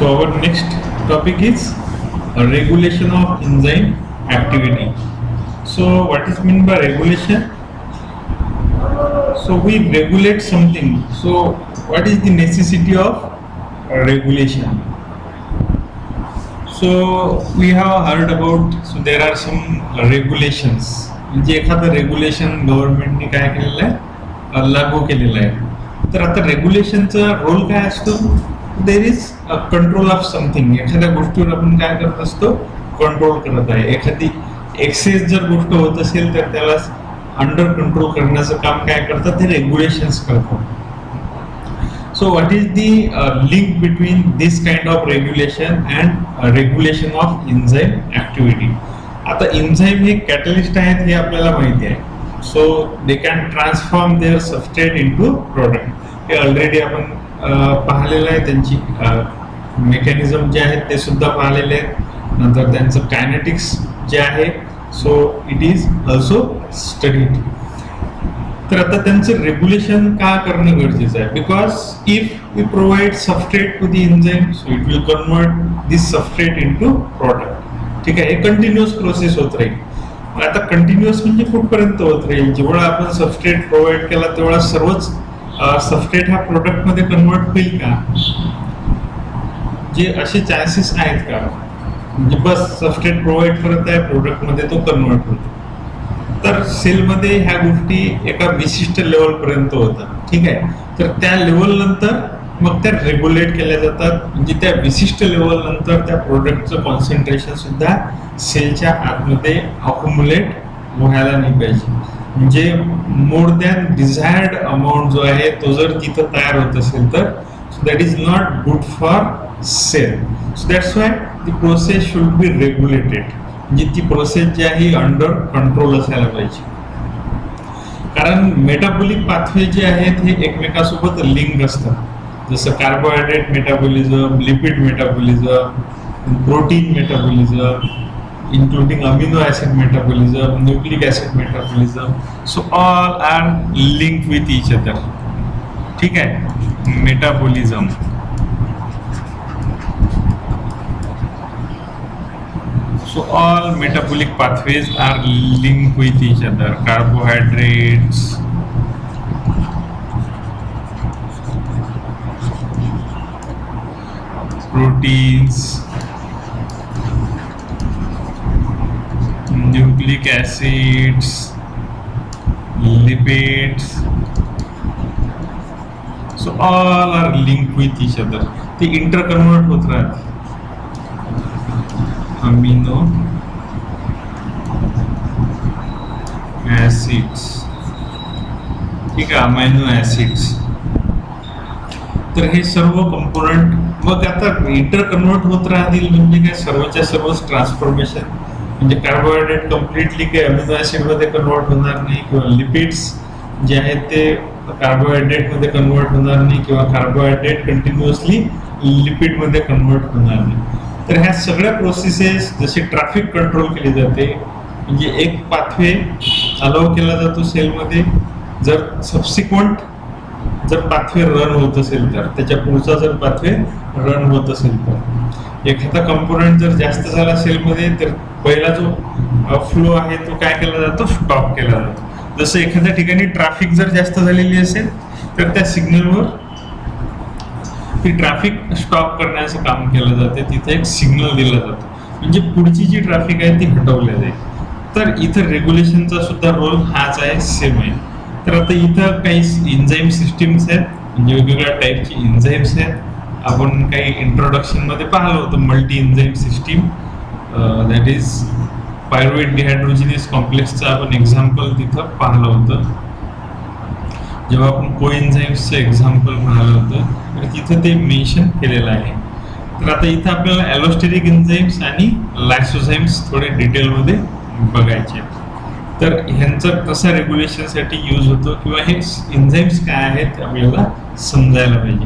So our next topic is regulation of enzyme activity. So what is meant by regulation? So we regulate something. So what is the necessity of regulation? So we have heard about, so there are some regulations. म्हणजे एखादं regulation गव्हर्नमेंटने काय केलेलं आहे, लागू केलेलं आहे. तर आता रेग्युलेशनचा रोल काय असतो? There is a control of something. एखाद्या गोष्टीवर आपण काय करत असतो, कंट्रोल करत आहे. एखादी एक्सेस जर गोष्ट होत असेल तर त्याला अंडर कंट्रोल करण्याचं काम काय करतात, ते रेग्युलेशन्स करतात. So what is the link between this kind of regulation and regulation of enzyme activity? आता enzyme हे catalyst आहेत हे आपल्याला माहिती आहे. So they can transform their substrate into product. हे ऑलरेडी आपण पाहिलेलं आहे. त्यांची मेकॅनिझम जे आहेत ते सुद्धा पाहिलेले आहेत. नंतर त्यांचं कायनेटिक्स जे आहे, so it is also studied. तर आता त्यांचं रेग्युलेशन का करणं गरजेचं आहे? Because if we provide substrate to the enzyme, so it will convert this substrate into product. ठीक आहे, हे कंटिन्युअस प्रोसेस होत राहील. आता कंटिन्युअस म्हणजे कुठपर्यंत होत राहील? जेवढा आपण सबस्ट्रेट प्रोव्हाइड केला तेवढा सर्वच सबस्ट्रेट हा प्रोडक्ट मध्ये कन्वर्ट होईल का? जे असे चान्सेस आहेत का? म्हणजे बस सबस्ट्रेट प्रोव्हाइड करत आहे, प्रोडक्ट मध्ये तो कन्वर्ट होतो. तर सेलमध्ये ह्या गोष्टी एका विशिष्ट लेवल पर्यंत होतात. ठीक आहे, तर त्या लेवल नंतर मग त्या रेग्युलेट केल्या जातात. म्हणजे त्या विशिष्ट लेवल नंतर त्या प्रोडक्टचं कॉन्सन्ट्रेशन सुद्धा सेलच्या आतमध्ये अक्युमुलेट व्हायला नाही पाहिजे. म्हणजे मोर दॅन डिझायर्ड अमाऊंट जो आहे तो जर तिथं तयार होत असेल तर that is not good for cell. So that's why the process should be regulated. म्हणजे ती प्रोसेस जी आहे अंडर कंट्रोल असायला पाहिजे. कारण मेटाबॉलिक पाथवे जे आहेत हे एकमेकांसोबत लिंक असतात. जसं carbohydrate metabolism, lipid metabolism, protein metabolism, including amino acid metabolism, nucleic acid metabolism. So all are linked with each other. ठीक है, metabolism. So all metabolic pathways are linked with each other. Carbohydrates, proteins, nucleic acids, lipids. So all are linked with each other. ते interconvert होत राहते. Amino acids. ठीक आहे, amino acids. तर हे सर्व कंपोनंट मग आता इंटर कन्वर्ट होत राहतील. म्हणजे काय, सर्वच्या सर्वच ट्रान्सफॉर्मेशन. म्हणजे कार्बोहायड्रेट कम्प्लिटली काही अमिनो ऍसिड मध्ये कन्वर्ट होणार नाही, किंवा लिपिड्स जे आहेत ते कार्बोहायड्रेट मध्ये कन्वर्ट होणार नाही, किंवा कार्बोहायड्रेट कंटिन्युअसली लिपिड मध्ये कन्वर्ट होणार नाही. तर ह्या सगळ्या प्रोसेसेस जसे ट्रॅफिक कंट्रोल केली जाते, म्हणजे एक पाथवे अलाउ केला जातो सेलमध्ये. जर सबसिक्वंट जर पाथवे रन होत असेल तर, त्याच्या पुढचा जर पाथवे रन होत असेल तर, एखादा कंपोनंट जर जास्त झाला सेलमध्ये तर पहिला जो फ्लो आहे तो काय केला जातो, स्टॉप केला जातो. जसं एखाद्या ठिकाणी ट्रॅफिक जर जास्त झालेली असेल तर त्या सिग्नलवर ती ट्रॅफिक स्टॉप करण्याचं काम केलं जाते. तिथे एक सिग्नल दिला जातो, म्हणजे पुढची जी ट्रॅफिक आहे ती हटवल्या जाईल. तर इथं रेग्युलेशनचा सुद्धा रोल हाच आहे, सेम आहे. तर आता इथं काही एन्झाईम सिस्टीम्स आहेत, म्हणजे वेगवेगळ्या टाईपची एन्झाईम्स आहेत. आपण काही इंट्रोडक्शन मध्ये पाहिलं होतं multi enzyme system, that is pyruvate dehydrogenase कॉम्प्लेक्सचं आपण एक्झाम्पल तिथं पाहिलं होतं. जेव्हा आपण कोएन्झाईम्सचं एक्झाम्पल पाहिलं होतं तर तिथं ते मेन्शन केलेलं आहे. तर आता इथं आपल्याला ॲलोस्टेरिक एन्झाईम्स आणि लायसोझाईम्स थोडे डिटेलमध्ये बघायचे. तर ह्यांचं कसं रेग्युलेशनसाठी यूज होतो, किंवा हे एन्झाईम्स काय आहेत ते आपल्याला समजायला पाहिजे.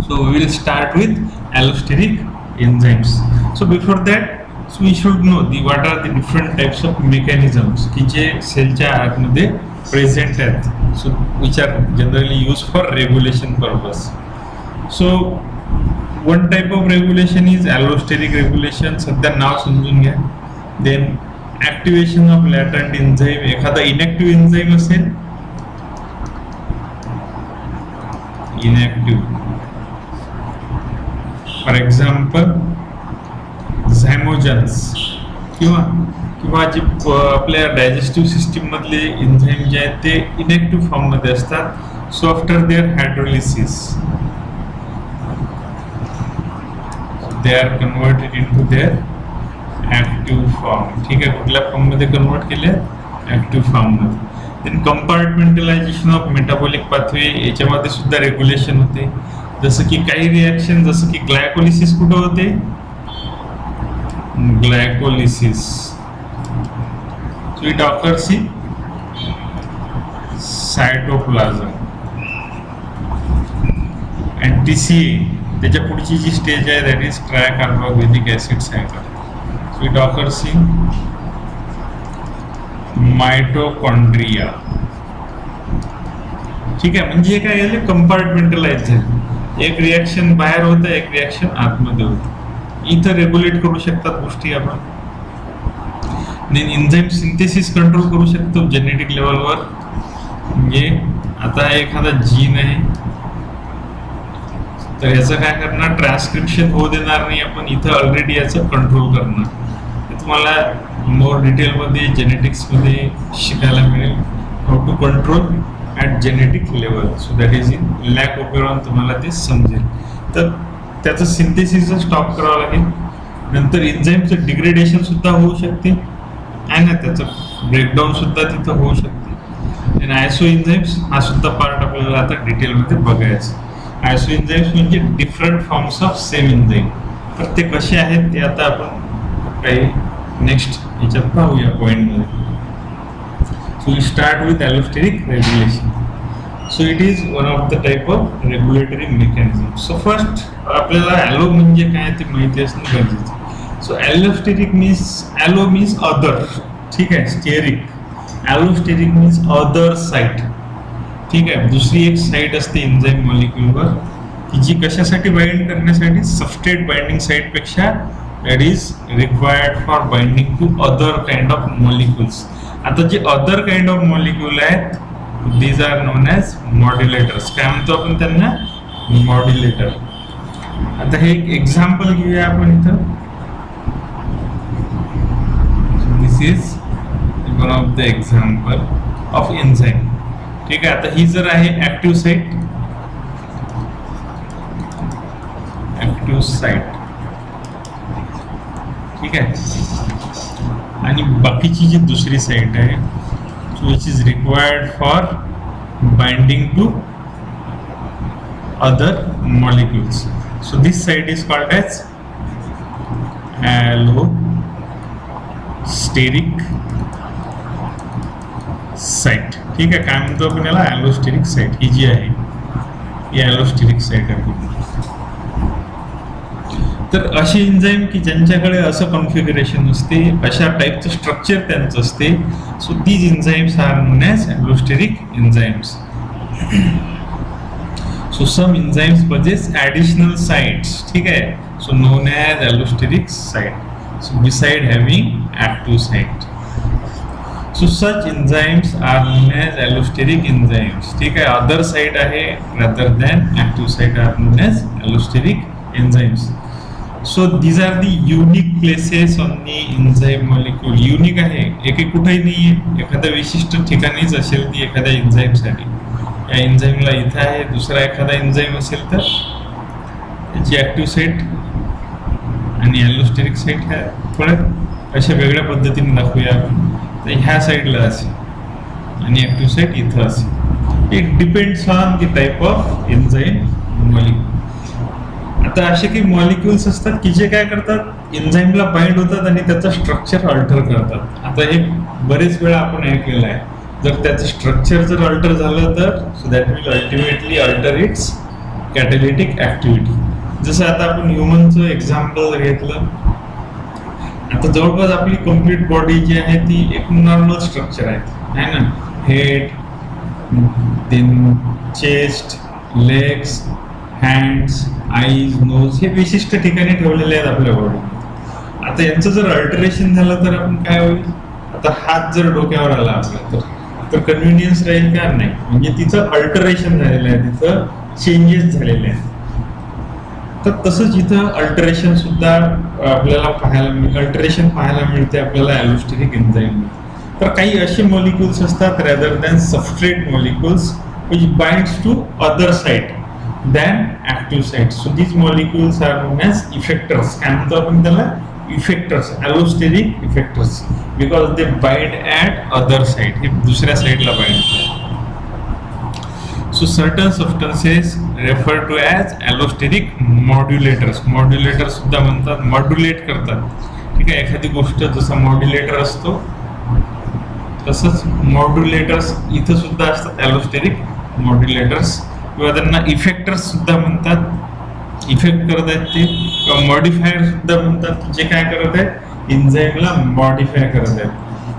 So we will start with allosteric enzymes. So before that we should know what are the different types of mechanisms की जे सेलच्या आतमध्ये प्रेझेंट आहेत, so which are generally use for regulation purpose. So one type of regulation is allosteric regulation, सध्या नाव समजून घ्या. Then activation of latent enzyme, एखादा इनॅक्टिव्ह एन्झाईम असेल, इनॅक्टिव्ह, फॉर एक्झाम्पल झायमोजन्स, किंवा जे आपल्या डायजेस्टिव्ह सिस्टीम मधले एन्झाईम जे आहेत ते इनॅक्टिव्ह फॉर्म मध्ये असतात. So after their hydrolysis they are converted into their active form. ठीक आहे, कुठल्या फॉर्म मध्ये कन्वर्ट केले? ऍक्टिव्ह फॉर्म मध्ये. Then compartmentalization of metabolic pathway, याच्यामध्ये सुद्धा रेग्युलेशन होते. जसं की काही रिॲक्शन, जसं की ग्लायकोलिसिस कुठं होते? Glycolysis. So it occurs in cytoplasm. And TCA, त्याच्या पुढची जी स्टेज आहे that is tricarboxylic acid cycle. So it occurs in mitochondria. ठीक आहे, म्हणजे काय झालं? कंपार्टमेंटलाइज झालं. एक रिॲक्शन बाहेर होतं, एक रिॲक्शन आतमध्ये होतं. इथं रेग्युलेट करू शकतात गोष्टी आपण. देन एन्झाईम सिंथेसिस कंट्रोल करू शकतो जेनेटिक लेवलवर. म्हणजे आता एखादा जीन आहे तर याचं काय करणार? ट्रान्सक्रिप्शन होऊ देणार नाही आपण. इथं ऑलरेडी याचं कंट्रोल करणार. तुम्हाला मोर डिटेलमध्ये जेनेटिक्समध्ये शिकायला मिळेल how to control at genetic level. So that is in lac operon, तुम्हाला ते समजेल. तर त्याचं सिंथेसिस स्टॉप करावं लागेल. नंतर एन्झाईमचं डिग्रेडेशन सुद्धा होऊ शकते आहे ना, त्याचं ब्रेकडाऊन सुद्धा तिथं होऊ शकते. आणि आयसो एन्झाईम्स हा सुद्धा पार्ट आपल्याला आता डिटेलमध्ये बघायचं. आयसो एन्झाईम्स म्हणजे different forms of same enzyme. तर ते कसे आहेत ते आता आपण काही नेक्स्ट याच्यात पाहूया पॉईंटमध्ये. So we start with allosteric regulation. So it is one of the type of regulatory mechanism. So first आपल्याला ॲलो म्हणजे काय ते माहिती असणं गरजेचं. So allosteric means other. ठीक आहे, steric, allosteric means other site. ठीक आहे, दुसरी एक साईट असते एन्झाईम मॉलिक्यूलवर की जी कशासाठी बाइंड करण्यासाठी? सबस्ट्रेट बाइंडिंग साईट पेक्षा that is required for binding to other kind of molecules. आता जे अदर काइंड ऑफ मॉलिक्यूल आहेत these are known as modulators. काय म्हणतो आपण त्यांना? मॉड्युलेटर. आता हे एक एक्झाम्पल घेऊया आपण इथं. This is one of the example of enzyme. ठीक आहे, आता ही जर आहे ऍक्टिव्ह साईट, ऍक्टिव्ह साईट. ठीक आहे, आणि बाकीची जी दुसरी साईट आहे which is required for binding to other molecules. So this site is called as allosteric site. ठीक आहे, काय म्हणतो आपण याला? ॲलोस्टेरिक साईट. ही जी आहे ही ॲलोस्टेरिक साईट आहे. तर अशी एन्झाईम की ज्यांच्याकडे असं कॉन्फिगरेशन असते, अशा टाईपचं स्ट्रक्चर त्यांचं असते. So these enzymes are known as allosteric enzymes. So some enzymes possess additional sites. ठीक आहे, so known as allosteric site. So beside having active site. So such enzymes are known as allosteric enzymes. ठीक आहे, other site आहे rather than active site are known as allosteric enzymes. So these are the unique places on the enzyme molecule. Unique आहे, एक कुठेही नाही आहे, एखाद्या विशिष्ट ठिकाणीच असेल ती एखाद्या एन्झाईमसाठी. या एन्झाईमला इथं आहे, दुसरा एखादा एन्झाईम असेल तर त्याची ऍक्टिव्ह साईट आणि ॲलोस्टेरिक साईट ह्या थोड्या अशा वेगळ्या पद्धतीने दाखवूया आपण. तर ह्या साईडला असेल आणि ऍक्टिव्ह साईट इथं असेल. It depends on the type of enzyme molecule. आता असे काही मॉलिक्युल्स असतात की जे काय करतात? एन्झाईमला बाइंड होतात आणि त्याचं स्ट्रक्चर अल्टर करतात. आता हे बरेच वेळा आपण ऐकलेलं आहे. जर त्याचं स्ट्रक्चर जर अल्टर झालं तर so that will ultimately alter its catalytic activity. जसं आता आपण ह्युमनचं एक्झाम्पल घेतलं. आता जवळपास आपली कम्प्लीट बॉडी जी आहे ती एक नॉर्मल स्ट्रक्चर आहे ना. Head, then chest, legs, hands, eyes, nose हे विशिष्ट ठिकाणी ठेवलेले आहेत आपल्या बॉडीमध्ये. आता यांचं जर अल्टरेशन झालं तर आपण काय होईल? आता हात जर डोक्यावर आला आपला तर कन्व्हिनियन्स राहील का? नाही. म्हणजे तिचं अल्टरेशन झालेलं आहे, तिथं चेंजेस झालेले आहेत. तर तसंच इथं अल्टरेशन सुद्धा आपल्याला अल्टरेशन पाहायला मिळते आपल्याला ॲलोस्टेरिक एन्झाईम. तर काही असे मॉलिक्युल्स असतात rather than substrate molecules which binds to other site than active site. So these molecules are known as effectors. काय म्हणतो आपण त्याला? Effectors, allosteric effectors, because they bind at other site. हे दुसऱ्या साइडला बाइंड होतात. So certain substances referred to as allosteric modulators. Modulators सुद्धा म्हणतात, मॉड्युलेट करतात. ठीक आहे, एखादी गोष्ट जसा मॉड्युलेटर असतो तसंच मॉड्युलेटर्स इथं सुद्धा असतात, ॲलोस्टेरिक मॉड्युलेटर्स. किंवा त्यांना इफेक्टर्स सुद्धा म्हणतात. इफेक्ट करत आहेत ते. किंवा मॉडिफायर सुद्धा म्हणतात, जे काय करत आहेत? एन्झाईमला मॉडिफाय करत आहेत.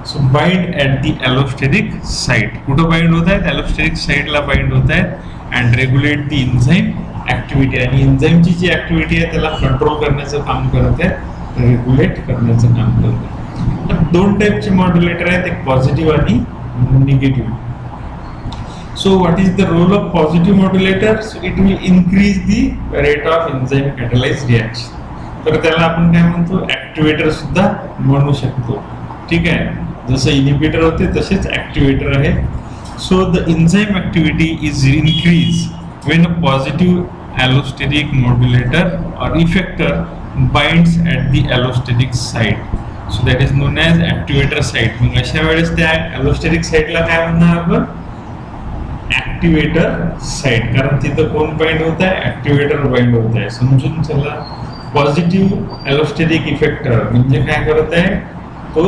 So bind at the allosteric site. कुठं बाइंड होत आहेत? ॲलोस्टेरिक साइटला बाइंड होत आहेत and regulate the enzyme activity. आणि एन्झाईमची जी ॲक्टिव्हिटी आहे त्याला कंट्रोल करण्याचं काम करत आहेत, रेग्युलेट करण्याचं काम करत आहेत. दोन टाईपचे मॉड्युलेटर आहेत, एक पॉझिटिव्ह आणि negative. So what is the role of positive modulator? So it will increase the rate of enzyme catalyse reaction. तर त्याला आपण काय म्हणतो? ॲक्टिवेटर सुद्धा म्हणू शकतो. ठीक आहे, जसं इनिबिटर होते तसेच ॲक्टिवेटर आहे. So the enzyme activity is increase when a positive allosteric modulator or effector binds at the allosteric site. So that is known as activator site. मग अशा वेळेस त्या ॲलोस्टेरिक साइटला काय म्हणणार आपण? Activator site. कारण तिथं कोण बाइंड होत आहे? ॲक्टिवेटर बाइंड होत आहे. समजून चला. पॉझिटिव्ह ॲलोस्टेरिक इफेक्टर म्हणजे काय करत आहे? तो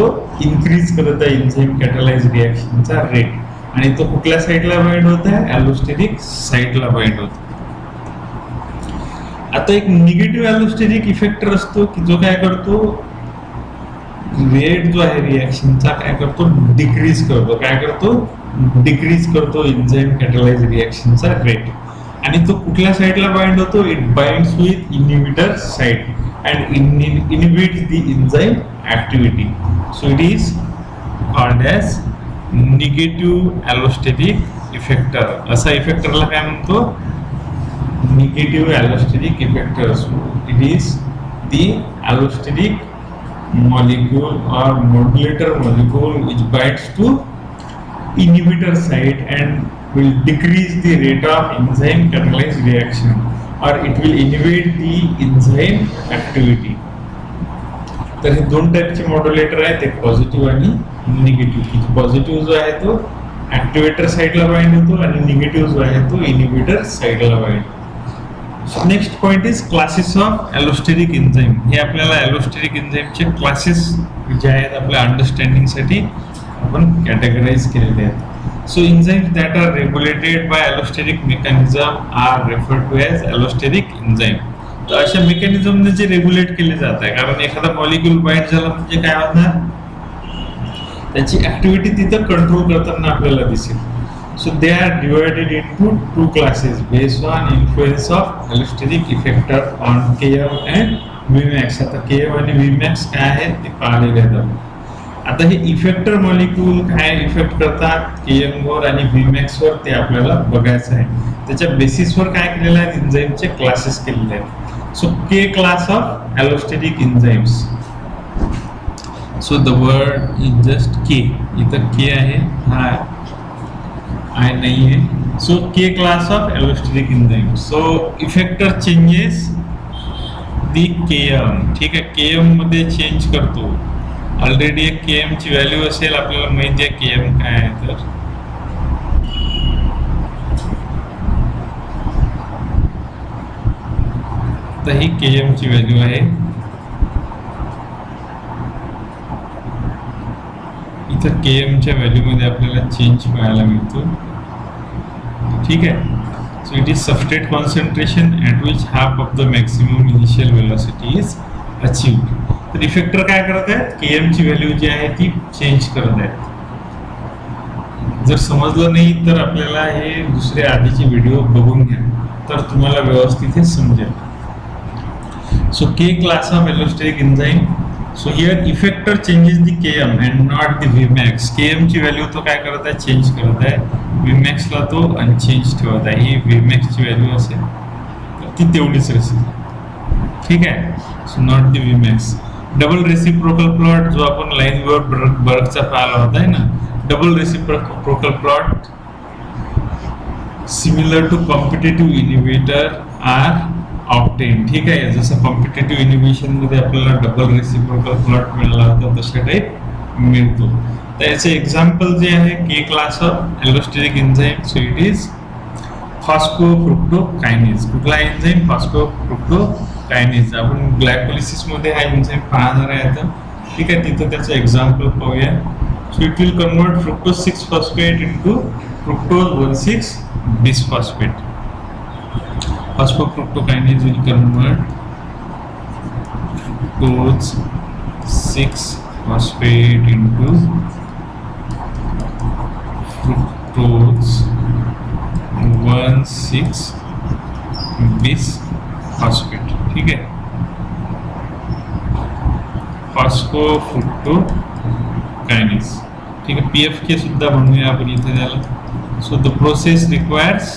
इन्क्रीज करत आहे एन्झाईम कॅटलाइज रिॲक्शनचा रेट. आणि तो कुठल्या साइडला बाइंड होत आहे? ॲलोस्टेरिक साइटला बाइंड होत. आता एक निगेटिव्ह ॲलोस्टेरिक इफेक्टर असतो की जो काय करतो? रेट जो आहे रिॲक्शनचा काय करतो? डिक्रीज करतो. काय करतो? डिक्रीज करतो एन्झाईम कॅटलाइज रिॲक्शनचा रेट. आणि तो कुठल्या साइडला बाइंड होतो? It binds with inhibitor site and inhibits the enzyme activity. So it is called as negative allosteric effector. असा इफेक्टरला काय म्हणतो? Negative allosteric effector. So it is the allosteric molecule or modulator molecule which binds to inhibitor site and will decrease the rate of enzyme catalyzed reaction. or it will inhibit the enzyme activity. तर हे दोन टाईपचे modulator आहेत, एक positive आणि negative. Positive जो आहे तो ऍक्टिवेटर साइडला बाइंड होतो आणि निगेटिव्ह जो आहे तो इनिबिटर साइडला बाइंड होतो. Next point is classes of allosteric enzyme. हे आपल्याला ॲलोस्टेरिक एन्झाईमचे क्लासेस जे आहेत आपल्या अंडरस्टँडिंगसाठी आपण कॅटेगराइज केलेले आहेत. So enzymes that are regulated by allosteric mechanism are referred to as allosteric enzyme. तर अशा मेकॅनिझमने जे रेग्युलेट केले जात आहे, कारण एखादा मॉलिक्यूल बाइंड झाला म्हणजे काय होणार? त्याची ऍक्टिव्हिटी तिथं कंट्रोल करताना आपल्याला दिसेल. So they are divided into two classes based on influence of allosteric effector on Km and Vmax. आता Km आणि Vmax काय आहे ते पाहिलेले आहेत. आता हे इफेक्टर मॉलिक्यूल काय इफेक्ट करतात Km वर आणि Vmax वर ते आपल्याला बघायचं आहे. त्याच्या बेसिसवर काय केलेलं आहे? एन्झाईमचे क्लासेस केलेले आहेत. So K class of allosteric enzymes. So the word is just K. इथं के आहे, हा आय नाही आहे. So K class of allosteric enzyme. So effector changes the Km. ठीक आहे, Km मध्ये चेंज करतो. ऑलरेडी एक Km ची व्हॅल्यू असेल, आपल्याला माहिती आहे Km काय आहे. तर ही Km ची व्हॅल्यू आहे. इथं Km च्या व्हॅल्यू मध्ये आपल्याला चेंज पाहायला मिळतो. ठीक आहे. So it is substrate concentration at which half of the maximum initial velocity is achieved. तर इफेक्टर काय करत आहेत? Km ची व्हॅल्यू जी आहे ती चेंज करत आहेत. जर समजलं नाही तर आपल्याला हे दुसरे आधीचे व्हिडिओ बघून घ्या, तर तुम्हाला व्यवस्थित हे समजेल. So K class of allosteric enzyme. So here effector changes the Km and not the Vmax. Km ची व्हॅल्यू तो काय करत आहे, चेंज करत आहे. Vmax ला तो अनचेंज ठेवत आहे. ही Vmax ची व्हॅल्यू असेल तर ती तेवढीच असेल. ठीक आहे. So not the Vmax. Double reciprocal plot जो आपण लाईनवर बर्गचा पाहिला होता आहे ना, double reciprocal plot similar to competitive inhibitor आर ऑप्टेन. ठीक आहे. जसं कॉम्पिटेटिव्ह इनिबिशन मध्ये आपल्याला डबल रेसिप्रोकल प्लॉट मिळाला होता तशा टाईप मिळतो. तर याचे एक्झाम्पल जे आहे K class of allosteric enzyme. So it is phosphofructokinase. कुठला एन्झाईम? फॉस्फोफ्रुक्टोकायनेज. आपण ग्लायकोलिसिस मध्ये हा एन्झाईम पाहणार आहे आता. ठीक आहे. तिथं त्याचं एक्झाम्पल पाहूया. So it will convert fructose 6 phosphate into fructose 1,6 bisphosphate. Phosphofructokinase will convert fructose 6-phosphate into fructose 1,6 bisphosphate. ठीक आहे. फॉस्फोफ्रुक्टोकायनेज. ठीक आहे. PFK सुद्धा म्हणूया आपण इथे त्याला. So the process requires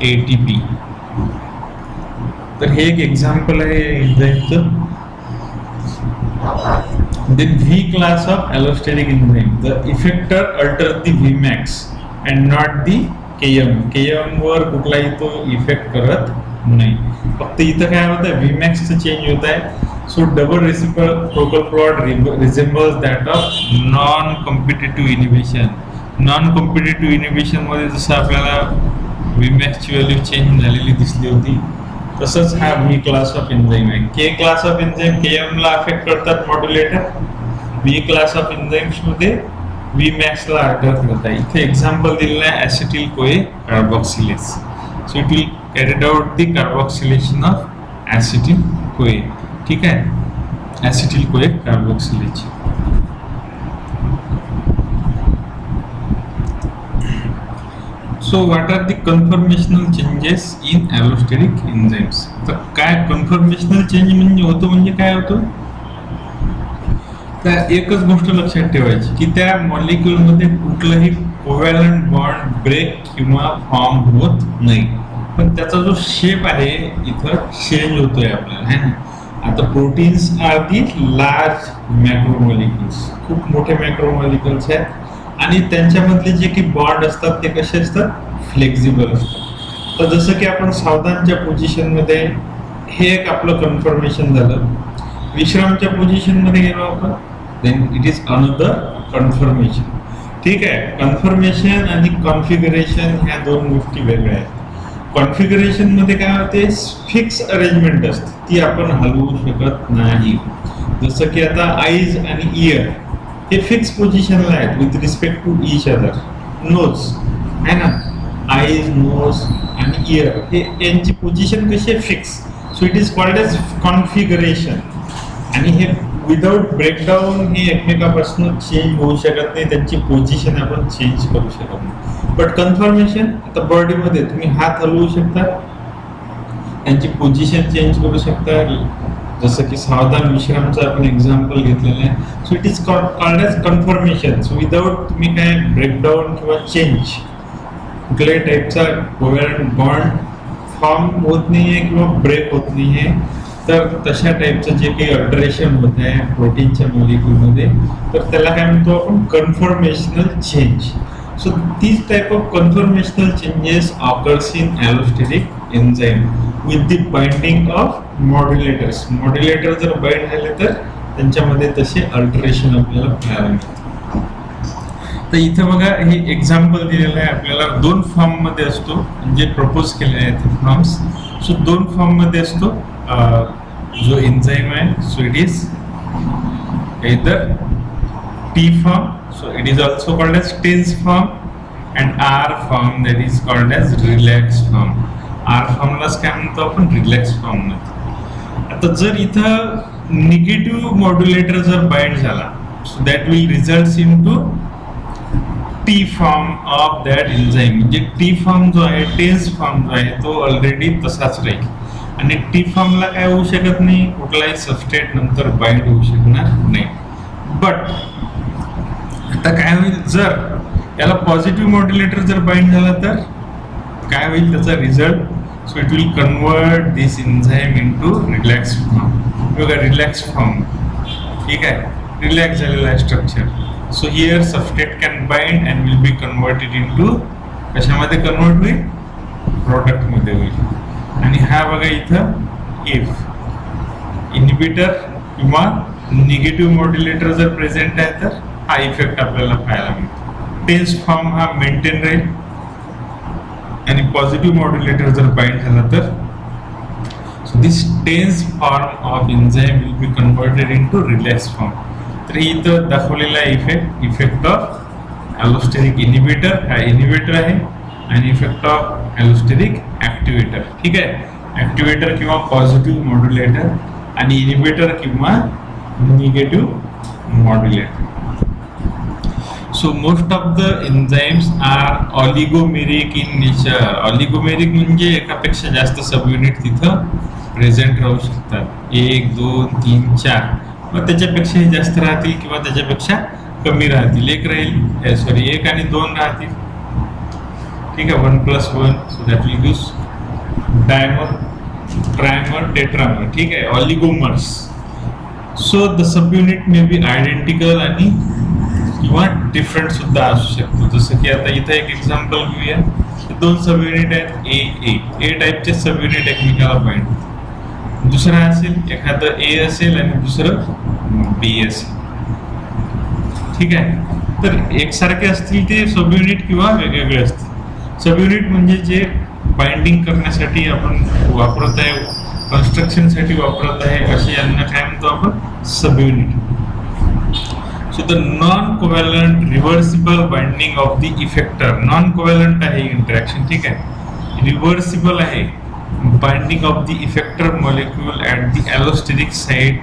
ATP. तर हे एक एक्झाम्पल आहे एन्झाईमचं. Then V class of allosteric enzyme. The effector alters the Vmax and not the Km. Km वर कुठलाही तो इफेक्ट करत नाही. फक्त इथं काय होतं, Vmax चं चेंज होत आहे. So double reciprocal plot resembles that of non competitive inhibition. Non competitive inhibition मध्ये जसं आपल्याला Vmax ची व्हॅल्यू चेंज झालेली दिसली होती, तसंच हा V क्लास ऑफ एन्झाईम आहे. K class of enzyme Km ला अफेक्ट करतात modulator. V class of enzymes मध्ये Vmax ला अल्टर करत आहे. इथे एक्झाम्पल दिलेलं आहे acetyl CoA carboxylase. So it will carried out the carboxylation of acetyl CoA. ठीक आहे. Acetyl CoA कार्बॉक्सिलेज. So what are the conformational changes in allosteric enzymes? तर काय conformational change म्हणजे काय होतं? तर एकच गोष्ट लक्षात ठेवायची की त्या मॉलिक्यूल मध्ये कुठलाही कोव्हॅलंट बॉन्ड ब्रेक किंवा फॉर्म होत नाही, पण त्याचा जो शेप आहे इथं चेंज होतोय आपल्याला, है ना. आता प्रोटीन्स आर दी लार्ज मॅक्रोमॉलिक्युल्स. खूप मोठे मॅक्रोमॉलिक्युल्स आहेत आणि त्यांच्यामधले जे की बॉन्ड असतात ते कसे असतात, फ्लेक्झिबल असतात. तर जसं की आपण सावधानच्या पोझिशन मध्ये हे एक आपलं कन्फर्मेशन झालं. विश्रामच्या पोझिशन मध्ये गेलो आपण, then it is another conformation. ठीक आहे. कन्फर्मेशन आणि कॉन्फिगरेशन ह्या दोन गोष्टी वेगळ्या आहेत. कॉन्फिगरेशन मध्ये काय होते, फिक्स अरेंजमेंट असते, ती आपण हलवू शकत नाही. जसं की आता आईज आणि इयर हे फिक्स पोझिशनला आहेत with respect to each other. Nose आहे ना, आईज, नोज आणि इयर हे यांची पोझिशन कशी आहे, fix. So it is called as configuration. आणि हे विदाउट ब्रेकडाऊन हे एकमेकापासून चेंज होऊ शकत नाही, त्यांची पोझिशन आपण चेंज करू शकत नाही. बट कन्फर्मेशन, आता बॉडीमध्ये तुम्ही हात हलवू शकता, त्यांची पोझिशन चेंज करू शकता. जसं की सावधान विश्रामचं आपण एक्झाम्पल घेतलेलं आहे. So it is called as conformation. So without तुम्ही काय ब्रेकडाऊन किंवा चेंज कुठल्याही टाईपचा कोव्हॅलंट बॉन्ड फॉर्म होत नाहीये किंवा ब्रेक होत नाहीये, तर तशा टाईपचं जे काही अल्टरेशन होत आहे प्रोटीनच्या मॉलिक्यूलमध्ये, तर त्याला काय म्हणतो आपण, conformational change. So these type of conformational changes occurs in allosteric enzyme with the binding of modulators. Modulator जर बाइंड झाले तर त्यांच्यामध्ये तसे अल्टरेशन आपल्याला पाहायला मिळतात. तर इथे बघा हे एक्झाम्पल दिलेलं आहे आपल्याला. दोन फॉर्म मध्ये असतो, म्हणजे प्रपोज केले आहेत फॉर्म्स. सो दोन फॉर्म मध्ये असतो जो एन्झाईम आहे. So it is either T form, so it is also called as tense form, and R form, that is called as relaxed form. R form लाच काय म्हणतो आपण, रिलॅक्स फॉर्म म्हणतो. आता जर इथं निगेटिव्ह मॉड्युलेटर जर बाइंड झाला, so that will result into T form of that enzyme, म्हणजे टी फॉर्म जो आहे, टेन्स फॉर्म जो आहे तो ऑलरेडी तसाच राहील. आणि टी फॉर्मला काय होऊ शकत नाही, कुठलाही सबस्ट्रेट नंतर बाइंड होऊ शकणार नाही. बट आता काय होईल, जर याला पॉझिटिव्ह मॉड्युलेटर जर बाइंड झाला तर काय होईल त्याचा result. So it will convert this enzyme into relax form. बघा रिलॅक्स फॉर्म, ठीक आहे, रिलॅक्स झालेला आहे structure. So here substrate can bind and will be converted into, कशामध्ये कन्वर्ट होईल, प्रोडक्ट मध्ये होईल. आणि हा बघा इथं इफ इनहिबिटर किंवा निगेटिव्ह मॉड्युलेटर जर प्रेझेंट आहे तर हा इफेक्ट आपल्याला पाहायला मिळतो. टेन्स फॉर्म हा मेंटेन राहील आणि पॉझिटिव्ह मॉड्युलेटर जर बाइंड झाला तर so this tense form of enzyme will be converted into relax form. तर इथं दाखवलेला इफेक्ट ऑफ ॲलोस्टेरिक इनहिबिटर, हा इनहिबिटर आहे, आणि इफेक्ट ऑफ ॲलोस्टेरिक ॲक्टिवेटर. ठीक आहे, ॲक्टिवेटर किंवा पॉझिटिव्ह मॉड्युलेटर आणि इनहिबिटर किंवा negative modulator. So most of the enzymes are oligomeric in nature. Oligomeric म्हणजे एकापेक्षा जास्त सब युनिट तिथं प्रेझेंट राहू शकतात. 1, 2, 3, 4, मग त्याच्यापेक्षाही जास्त राहतील किंवा त्याच्यापेक्षा कमी राहतील. एक राहील, एक आणि 2 राहतील. ठीक आहे, 1+1, so that will give dimer, trimer, tetramer. ठीक आहे, oligomers. So the sub unit may be identical आणि किंवा डिफरंट सुद्धा असू शकतो. जसं की आता इथं एक एक्झाम्पल घेऊया. 2 सब युनिट आहेत, ए टाईपचे सब युनिट एकमेकाला बाइंड. दुसरा असेल, एखादं ए असेल आणि दुसरं बी असेल. ठीक आहे, तर एकसारखे असतील ते सब युनिट किंवा वेगवेगळे असतील. सब युनिट म्हणजे जे बाइंडिंग करण्यासाठी आपण वापरत आहे, कन्स्ट्रक्शनसाठी वापरत आहे, असे यांना काय म्हणतो आपण, sub unit. So the non-covalent reversible binding of the effector, non-covalent आहे इंटरॅक्शन. ठीक आहे, रिव्हर्सिबल आहे binding of the effector molecule at the allosteric site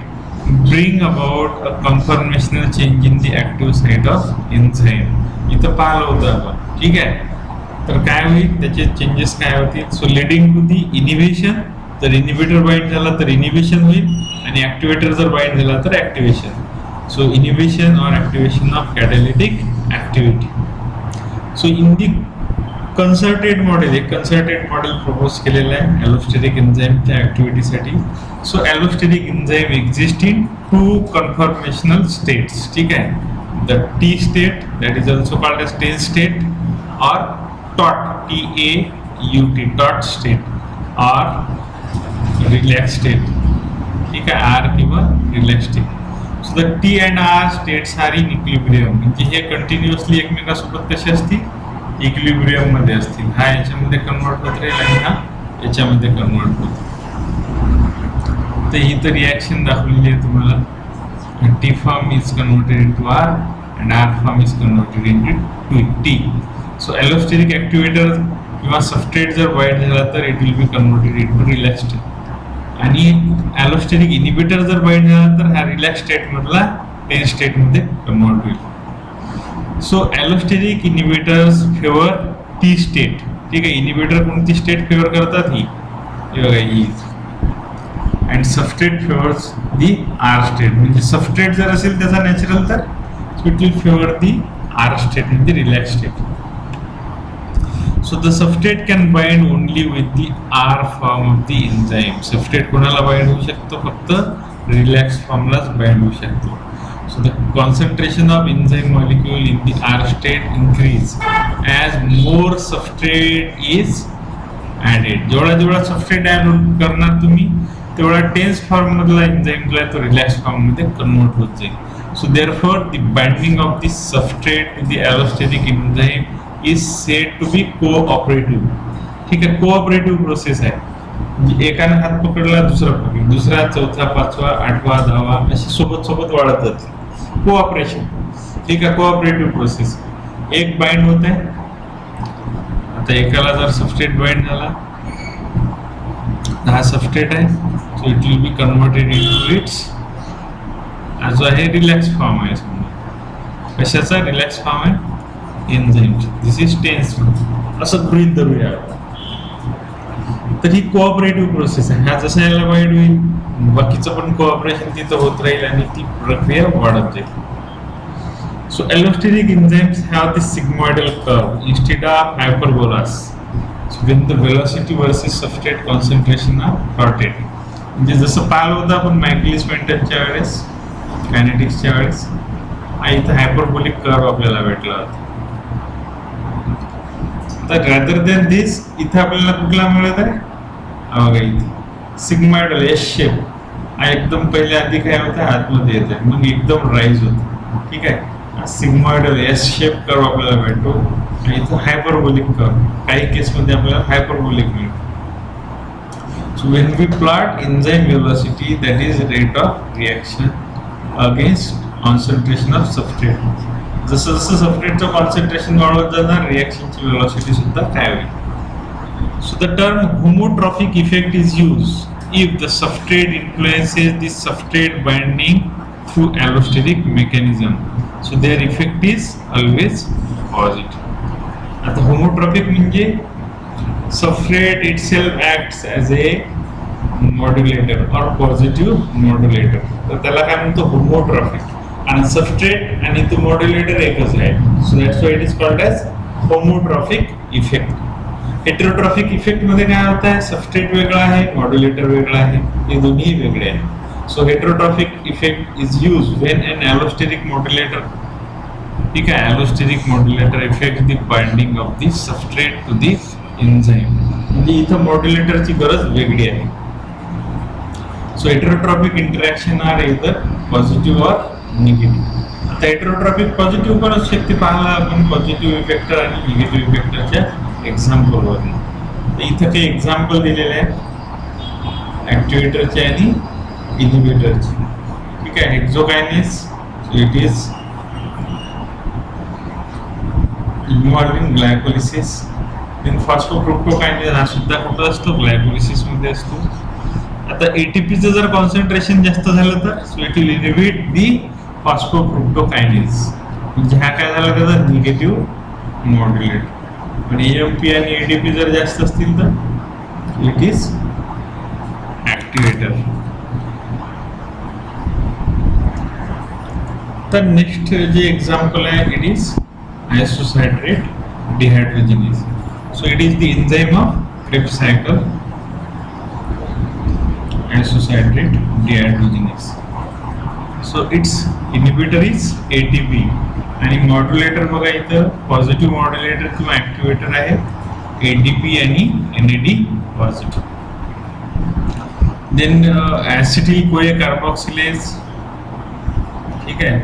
bring about a conformational change in the active site of enzyme. इथं पाहिलं होतं आपण. ठीक आहे, तर काय होईल, त्याचे चेंजेस काय होतील. सो लिडिंग टू दी इनिव्हेशन, जर इनिबिटर बाइंड झाला तर इनिव्हेशन होईल, आणि ऍक्टिव्हेटर जर बाइंड झाला तर activation. So inhibition or activation of catalytic activity. So in the concerted model, एक concerted model propose केलेलं आहे allosteric enzyme च्या activity साठी. So allosteric enzyme exist in 2 conformational states. ठीक आहे, the T state, that is also called as tense state, or TOT, T-A-U-T, TOT state, or relaxed state. ठीक आहे, R किंवा relaxed state. So the T and R states are in equilibrium, म्हणजे हे continuously एकमेकांसोबत कसे असतील, equilibrium मध्ये असतील. हा याच्यामध्ये कन्वर्ट होत राहील आणि हा याच्यामध्ये कन्वर्ट होत. तर ही तर रिॲक्शन दाखवलेली आहे तुम्हाला. T form is converted into R and R form is converted into T. So allosteric activator किंवा सबस्ट्रेट जर बाइंड झाला तर it will be converted into relaxed state. आणि ॲलोस्टेरिक इनिबिटर जर बाइंड झाला तर हा रिलॅक्स स्टेट मधला टेन्स स्टेट मध्ये कन्वर्ट होईल. So allosteric inhibitors favour T state. ठीक आहे, इनिबिटर कोणती स्टेट फेवर करतात, ही बघा, ही. And substrate favours the R state, म्हणजे सबस्ट्रेट जर असेल त्याचा नॅचरल तर it will favour the R state, म्हणजे relax state. So the substrate can bind only with the R form of the enzyme. Substrate कोणाला bind होऊ शकतो, फक्त relaxed form लाच bind होऊ शकतो. So the concentration of enzyme molecule in the R state increase as more substrate is added. जेवढा substrate add करणार तुम्ही तेवढा tense form मधला enzyme जो आहे तो relaxed form मध्ये convert होत जाईल. So therefore the binding of the substrate to the allosteric enzyme is said to be cooperative. ठीक आहे, कोऑपरेटिव्ह प्रोसेस आहे. म्हणजे एकाने हात पकडला, दुसरा पकडला, दुसरा, चौथा, 5वा, 8वा, 10वा अशी सोबत वाढत जाते. कोऑपरेशन. ठीक आहे, कोऑपरेटिव्ह प्रोसेस. एक बाइंड होत आहे, आता एकाला जर सबस्ट्रेट बाइंड झाला, हा सबस्ट्रेट आहे, so it will be converted into its जो आहे रिलॅक्स फॉर्म आहे. समजा कशाचा रिलॅक्स फॉर्म आहे, एन्झाईमची. दिस इज टेन्स असं गृहीत धरूया. तर ही कोऑपरेटिव्ह प्रोसेस आहे. हा जसा याला वाईट होईल बाकीचं पण कोऑपरेशन तिथं होत राहील आणि ती प्रक्रिया वाढत जाईल. So allosteric enzymes have this sigmoidal curve instead of hyperbolas. So when the velocity versus substrate concentration are plotted. म्हणजे जसं पाहिलं होतं आपण मायकेलिस मेंटनच्या वेळेस कायनेटिक्सच्या वेळेस, इथं हायपरबोलिक कर्व आपल्याला भेटला होता. तर रॅदर दॅन दिस इथं आपल्याला कुठला मिळत आहे बघा इथे सिग्मॉइडल एस शेप. हा एकदम पहिले आधी काय होता आतमध्ये येत आहे मग एकदम राईज होतो. ठीक आहे, सिग्मॉइडल एस शेप कर्व आपल्याला भेटतो आणि इथं हायपरबोलिक कर्व. काही केसमध्ये आपल्याला हायपरबोलिक मिळतो. So when we plot enzyme velocity that is rate of reaction against concentration of substrate. जसं जसं सबस्ट्रेटचं कॉन्सन्ट्रेशन वाढवत जाणार रिएक्शनची वेलोसिटी सुद्धा काय होईल. So the term homotropic effect is used if the substrate influences the substrate binding through allosteric mechanism. So their effect is always positive. आता homotrophic म्हणजे substrate itself acts as a modulator or positive modulator. तर त्याला काय म्हणतो homotrophic. आणि substrate आणि तो modulator एकच आहे. So that's why it is called as homotrophic effect. Heterotrophic effect मध्ये काय होत आहे substrate वेगळा आहे modulator वेगळा आहे हे दोन्ही वेगळे आहेत. So heterotrophic effect is used when an allosteric modulator, ठीक है, allosteric modulator affects the binding of the substrate to the enzyme. म्हणजे इथं modulator ची गरज वेगळी आहे. So heterotrophic interaction are either positive or negative. आता heterotrophic positive पण असू शकते. पाहिला आपण पॉझिटिव्ह इफेक्टर आणि निगेटिव्ह इफेक्टरच्या एक्झाम्पल वर. इथं काही एक्झाम्पल दिलेले आहेत ऍक्टिव्हेटरचे आणि इनहिबिटरची. ठीक आहे, hexokinase it is involved in glycolysis. Then phosphofructokinase हा सुद्धा कुठं असतो ग्लायकोलिसिस मध्ये असतो. आता एटीपीचं जर कॉन्सन्ट्रेशन जास्त झालं तर सो इट विल इनहिबिट दी फॉस्फोफ्रुक्टोकायनेस. म्हणजे हा काय झाला त्याचा निगेटिव्ह मॉड्युलेटर. पण एएमपी आणि एटीपी जर जास्त असतील तर इट इज ऍक्टिव्हेटर. तर नेक्स्ट जे एक्झाम्पल आहे it is isocitrate dehydrogenase. So it is the enzyme of Krebs cycle isocitrate dehydrogenase. So its inhibitor is ATP आणि मॉड्युलेटर बघा इथं पॉझिटिव्ह मॉड्युलेटर किंवा ऍक्टिव्हेटर आहे एडीपी आणि एनएडी पॉझिटिव्ह. देन ऍसिटिल कोए कार्बोक्सिलेज. ठीक है,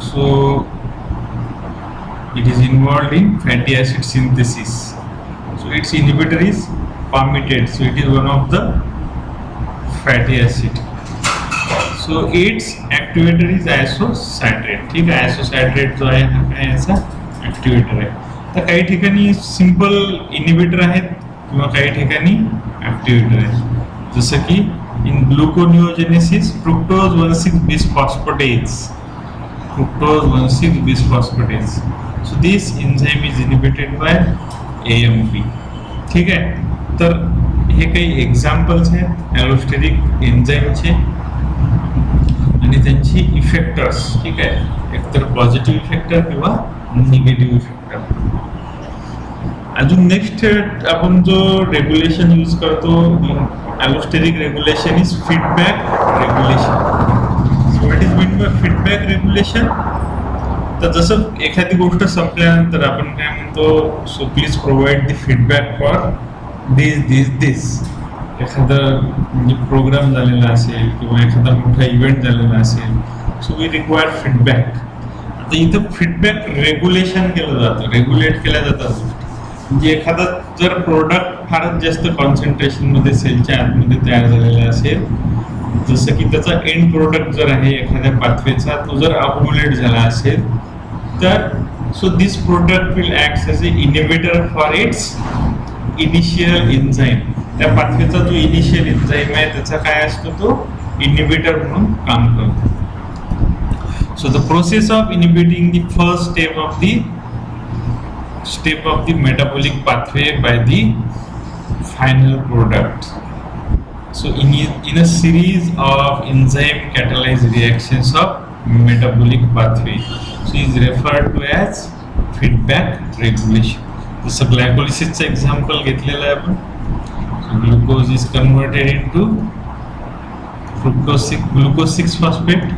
so it is involved in fatty acid synthesis. So its inhibitor is palmitate. So it is one of the fatty acid. So its activator is isocytrate. ठीक है, isocytrate जो आहे हा काय याचा ऍक्टिव्हेटर आहे. तर काही ठिकाणी सिंपल इनहिबिटर आहेत किंवा काही ठिकाणी ऍक्टिव्हेटर आहेत. जसं की in gluconeogenesis fructose 1,6-bisphosphatase. Fructose 1,6-bisphosphatase. So this enzyme is inhibited by AMP. ठीक आहे, तर हे काही एक्झाम्पल्स आहेत ॲलोस्टेरिक एन्झाईमचे आणि त्यांची इफेक्टर्स. ठीक आहे, एकतर पॉझिटिव्ह इफेक्टर किंवा निगेटिव्ह इफेक्टर. अजून नेक्स्ट आपण जो रेग्युलेशन यूज करतो allosteric regulation is feedback regulation. So what is meant by feedback regulation? तर जसं एखादी गोष्ट संपल्यानंतर आपण काय म्हणतो so please provide the feedback for this. एखादा म्हणजे प्रोग्राम झालेला असेल किंवा एखादा मोठा इव्हेंट झालेला असेल सो वी रिक्वायर फीडबॅक. आता इथं फीडबॅक रेग्युलेशन केलं जातं, रेग्युलेट केल्या जातात. म्हणजे एखादा जर प्रोडक्ट फारच जास्त कॉन्सन्ट्रेशन मध्ये सेलच्या आतमध्ये तयार झालेला असेल, जसं की त्याचा एंड प्रोडक्ट जर आहे एखाद्या पाथवेचा तो जर अक्युमुलेट झाला असेल तर so this product will act as a inhibitor for its initial enzyme. त्या पाथवेचा जो इनिशियल एन्झाईम आहे त्याचा काय असतो तो इनहिबिटर म्हणून काम करतो. So the process of inhibiting the first step of the step of the metabolic pathway by the final product. So in a series of enzyme catalyzed reactions of metabolic pathway, so is referred to as feedback regulation. जसं ग्लायकोलिसिसचं example घेतलेलं आहे आपण. Glucose is converted into glucose 6 phosphate,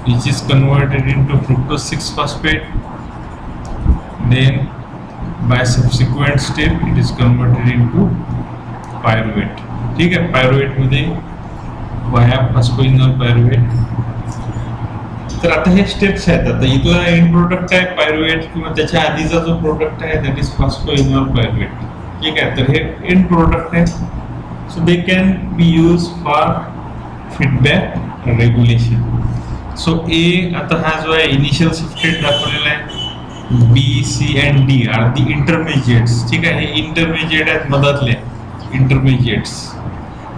which is converted into fructose 6 phosphate. Then by subsequent step it is converted into pyruvate. ठीक आहे, pyruvate मध्ये वाया phosphoenol pyruvate. तर आता हे स्टेप्स आहेत. आता इथला एंड प्रोडक्ट आहे पायरुवेट किंवा त्याच्या आधीचा जो प्रोडक्ट आहे दॅट इज फॉस्फोइनॉल पायरुवेट. ठीक आहे, तर हे एंड प्रोडक्ट आहे. So they can be use for feedback regulation. So A आता हा जो आहे इनिशियल सबस्ट्रेट दाखवलेला आहे, B C and D are the intermediates. ठीक आहे, हे इंटरमिजिएट आहेत मधातले इंटरमिजिएट्स.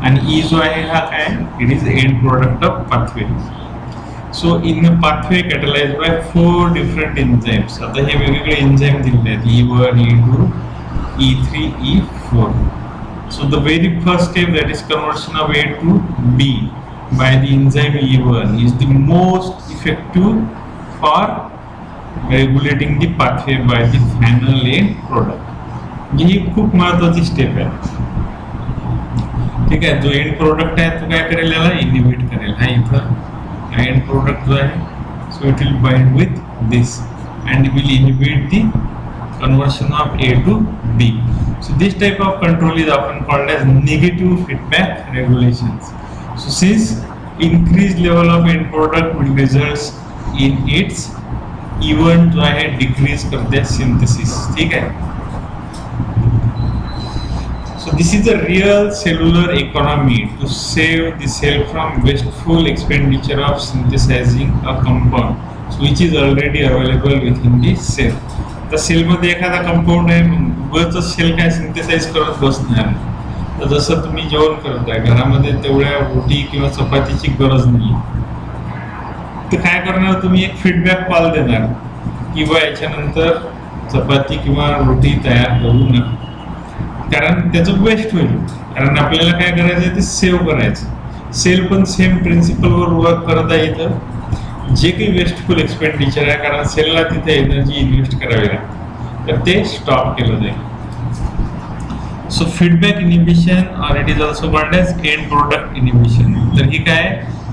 आणि ई जो आहे हा काय, it is end product of pathway. So in pathway catalyse by 4 different enzymes. आता हे वेगवेगळे एन्झाइम दिलेले आहेत, E1, E2, E3, E4. So the very first step, that is conversion of A to B by the enzyme E1, is the most effective for regulating the pathway by the final end product. ही खूप महत्वाची step आहे. ठीक आहे, जो end product आहे तो काय करेल, याला इनिबिट करेल. हा इथं एंड प्रोडक्ट जो आहे, so it will bind with this and will inhibit the conversion of A to B. So this type of control is often called as negative feedback regulations. So since increased level of end product will result in its even जो है decrease करते synthesis. ठीक है. So this is a real cellular economy to save the cell from wasteful expenditure of synthesizing a compound, so which is already available within the cell. तर सेलमध्ये एखादा compound आहे, मग सेल काय सिंथेसाइज करत बसणार. तर जसं तुम्ही जेवण करताय घरामध्ये, तेवढ्या रोटी किंवा चपातीची गरज नाही, तर काय करणार तुम्ही, एक फीडबॅक कॉल देणार की बा याच्यानंतर चपाती किंवा रोटी तयार करू नका, कारण त्याचं वेस्ट होईल. कारण आपल्याला काय करायचं, ते सेव्ह करायचं. सेल पण सेम प्रिन्सिपलवर वर्क करत आहे. इथं जे काही वेस्टफुल एक्सपेंडिचर आहे, कारण सेलला तिथे एनर्जी इन्व्हेस्ट करावी लागते, तर ते स्टॉप केलं जाईल. So feedback inhibition or it is also called as end product inhibition. तर ही काय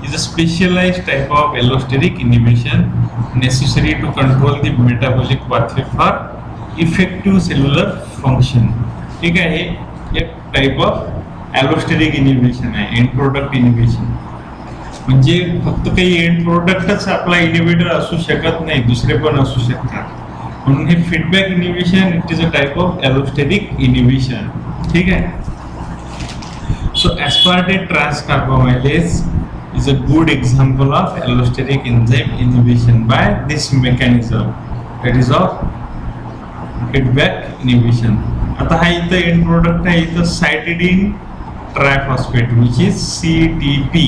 is a specialised type of allosteric inhibition necessary to control the metabolic pathway for effective cellular function. ठीक आहे, हे एक टाइप ऑफ एलोस्टेरिक इनिबिशन आहे, end product inhibition. म्हणजे फक्त काही एंड प्रोडक्टच आपला इनिबिटर असू शकत नाही, दुसरे पण असू शकतात. म्हणून हे feedback inhibition it is a type of allosteric inhibition. ठीक आहे. So aspartate transcarbamoylase is a good example of allosteric enzyme inhibition by this mechanism, that is of feedback inhibition. आता हा इथं एंड प्रोडक्ट आहे, इथं cytidine triphosphate which is CTP.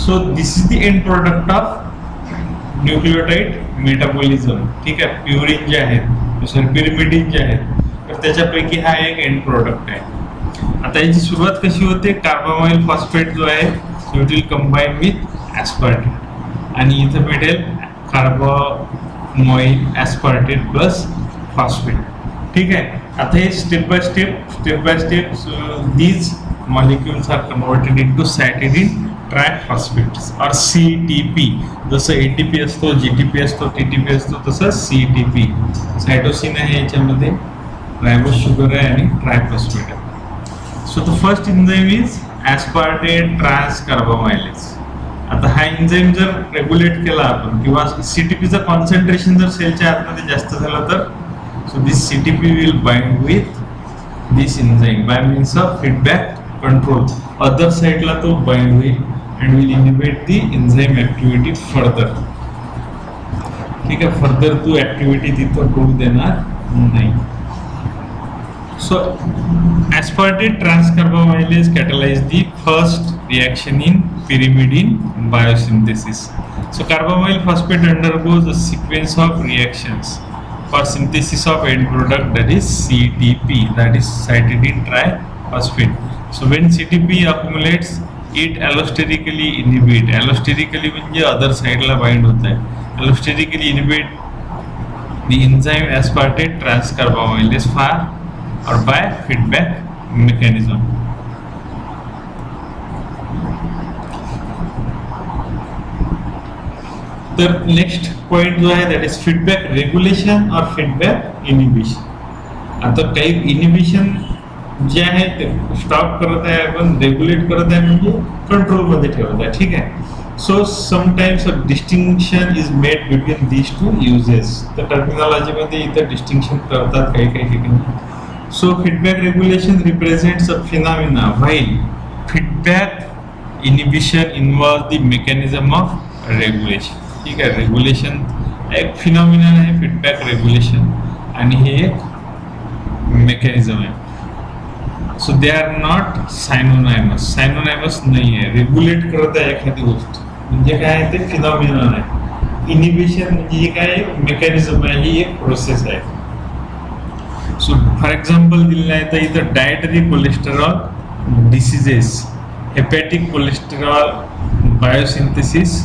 So this is the end product of nucleotide metabolism. ठीक आहे, purine जे आहेत, pyrimidine जे आहेत, तर त्याच्यापैकी हा एक एंड प्रोडक्ट आहे. आता याची सुरुवात कशी होते, कार्बोमाइल फॉस्फेट जो आहे so it will combine with aspartate, आणि इथं भेटेल कार्बोमाइल ॲस्पार्टेट प्लस फॉस्फेट. ठीक आहे. आता हे step by step these molecules are converted into cytidine triphosphates और CTP. जसं ATP असतो, GTP असतो, TTP असतो, तसं CTP. सायटोसिन आहे याच्यामध्ये, रायबोस शुगर आहे आणि ट्रायफॉस्फेट आहे. So the first enzyme is aspartate transcarbamoylase. आता हा एन्झाइम जर रेग्युलेट केला आपण, किंवा CTPचं कॉन्सन्ट्रेशन जर सेलच्या आतमध्ये जास्त झालं, तर so this CTP will bind with this enzyme bye means of feedback control. Other साइडला तो बाइंड होईल and will inhibit the enzyme activity further. ठीक आहे, फर्दर तू ऍक्टिव्हिटी तिथं होऊ देणार नाही. So aspartate transcarbamylase catalyze the first reaction in pyrimidine biosynthesis. So carbamyl phosphate undergoes a sequence of reactions for synthesis of end product, that is CTP, that is cytidine triphosphate. So when CTP accumulates, it allosterically inhibit. Allosterically म्हणजे other side ला bind होता है. Allosterically inhibit the enzyme aspartate transcarbamylase far or by feedback mechanism. तर next point जो आहे that is feedback regulation और feedback inhibition. आता काही इनिबिशन जे आहे ते स्टॉप करत आहे आपण, रेग्युलेट करत आहे म्हणजे कंट्रोल मध्ये ठेवत आहे. ठीक आहे. So sometimes a distinction is made between these two uses. तर टर्मिनॉलॉजी मध्ये इथं डिस्टिंक्शन करतात काही काही ठिकाणी. So feedback regulation represents a phenomena while feedback inhibition involve the mechanism of regulation. ठीक आहे. रेग्युलेशन एक फिनॉमिनन आहे फीडबॅक रेग्युलेशन आणि हे एक मेकॅनिझम आहे. So they are not synonymous. Synonymous नाही आहे. रेग्युलेट करत आहे एखादी गोष्ट म्हणजे काय आहे ते फिनॉमिनन आहे. इनिबिशन म्हणजे ही काय मेकॅनिझम आहे, ही एक प्रोसेस आहे. सो फॉर एक्झाम्पल दिलेलं आहे तर इथं dietary cholesterol decreases, hepatic cholesterol biosynthesis,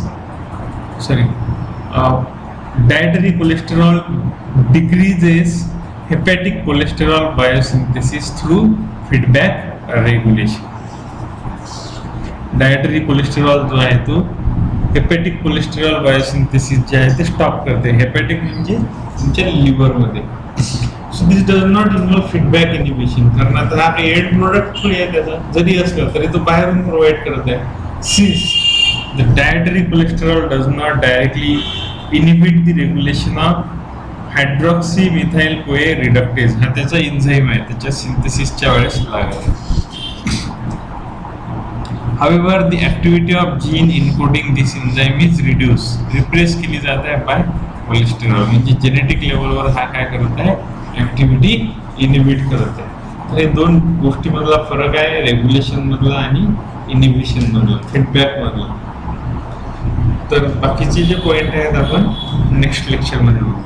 dietary cholesterol decreases hepatic cholesterol biosynthesis through feedback regulation. Dietary cholesterol जो आहे तो hepatic cholesterol biosynthesis जे आहे ते स्टॉप करते. hepatic म्हणजे तुमच्या लिव्हर मध्ये. So this does not involve feedback inhibition. कारण आता हा एंड प्रोडक्ट थोडी आहे त्याचा, जरी असलं तरी तो बाहेरून प्रोव्हाइड करत आहे. Since the dietary cholesterol does not directly inhibit the regulation of hydroxymethyl CoA reductase. हा त्याचा एन्झाइम आहे, त्याच्या सिंथेसिसच्या वेळेस लागेल. However, the activity of gene encoding this enzyme is reduced, repress केली जात आहे by cholesterol. म्हणजे जेनेटिक लेवलवर हा काय करत आहे, ऍक्टिव्हिटी इनिबिट करत आहे. तर हे दोन गोष्टीमधला फरक आहे, रेग्युलेशन मधला आणि इनिबिशन मधला, फीडबॅक मधला. तर बाकीचे जे पॉइंट आहेत आपण नेक्स्ट लेक्चर मध्ये बघू.